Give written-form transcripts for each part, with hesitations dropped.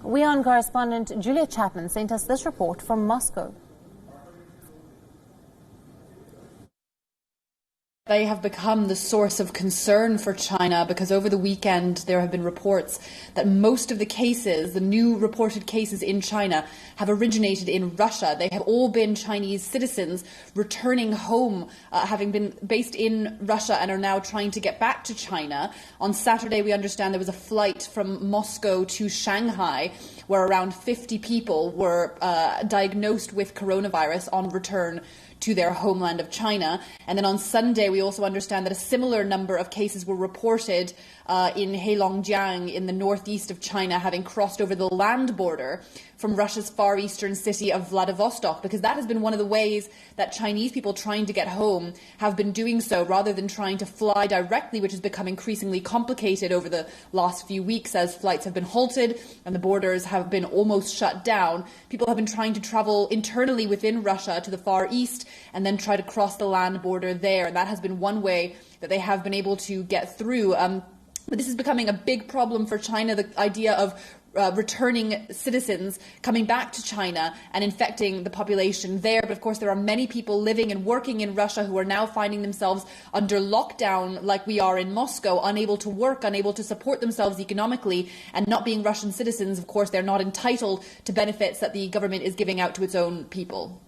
WION correspondent Julia Chapman sent us this report from Moscow. They have become the source of concern for China because over the weekend there have been reports that most of the cases, the new reported cases in China, have originated in Russia. They have all been Chinese citizens returning home, having been based in Russia and are now trying to get back to China. On Saturday, we understand there was a flight from Moscow to Shanghai where around 50 people were diagnosed with coronavirus on return to their homeland of China. And then on Sunday, we also understand that a similar number of cases were reported in Heilongjiang in the northeast of China, having crossed over the land border from Russia's far eastern city of Vladivostok, because that has been one of the ways that Chinese people trying to get home have been doing so, rather than trying to fly directly, which has become increasingly complicated over the last few weeks as flights have been halted and the borders have been almost shut down. People have been trying to travel internally within Russia to the far east and then try to cross the land border there. And that has been one way that they have been able to get through. But this is becoming a big problem for China, the idea of returning citizens coming back to China and infecting the population there. But of course, there are many people living and working in Russia who are now finding themselves under lockdown, like we are in Moscow, unable to work, unable to support themselves economically, and not being Russian citizens. Of course, they're not entitled to benefits that the government is giving out to its own people.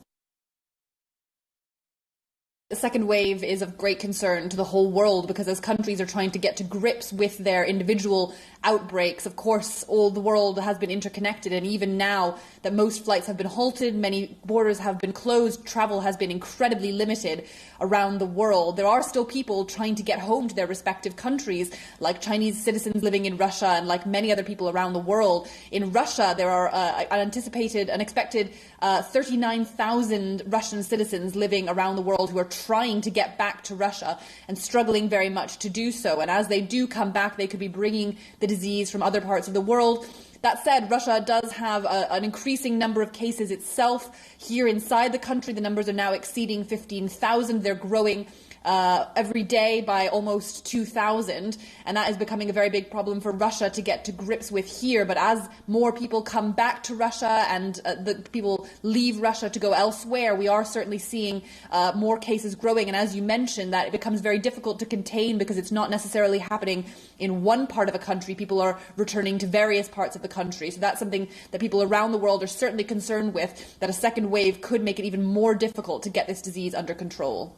The second wave is of great concern to the whole world because as countries are trying to get to grips with their individual outbreaks, of course, all the world has been interconnected, and even now that most flights have been halted, many borders have been closed, travel has been incredibly limited around the world. There are still people trying to get home to their respective countries, like Chinese citizens living in Russia and like many other people around the world. In Russia, there are an expected 39,000 Russian citizens living around the world who are trying to get back to Russia and struggling very much to do so. And as they do come back, they could be bringing the disease from other parts of the world. That said, Russia does have an increasing number of cases itself. Here inside the country, the numbers are now exceeding 15,000. They're growing every day by almost 2,000, and that is becoming a very big problem for Russia to get to grips with here. But as more people come back to Russia and the people leave Russia to go elsewhere, we are certainly seeing more cases growing. And as you mentioned, that it becomes very difficult to contain because it's not necessarily happening in one part of a country. People are returning to various parts of the country. So that's something that people around the world are certainly concerned with, that a second wave could make it even more difficult to get this disease under control.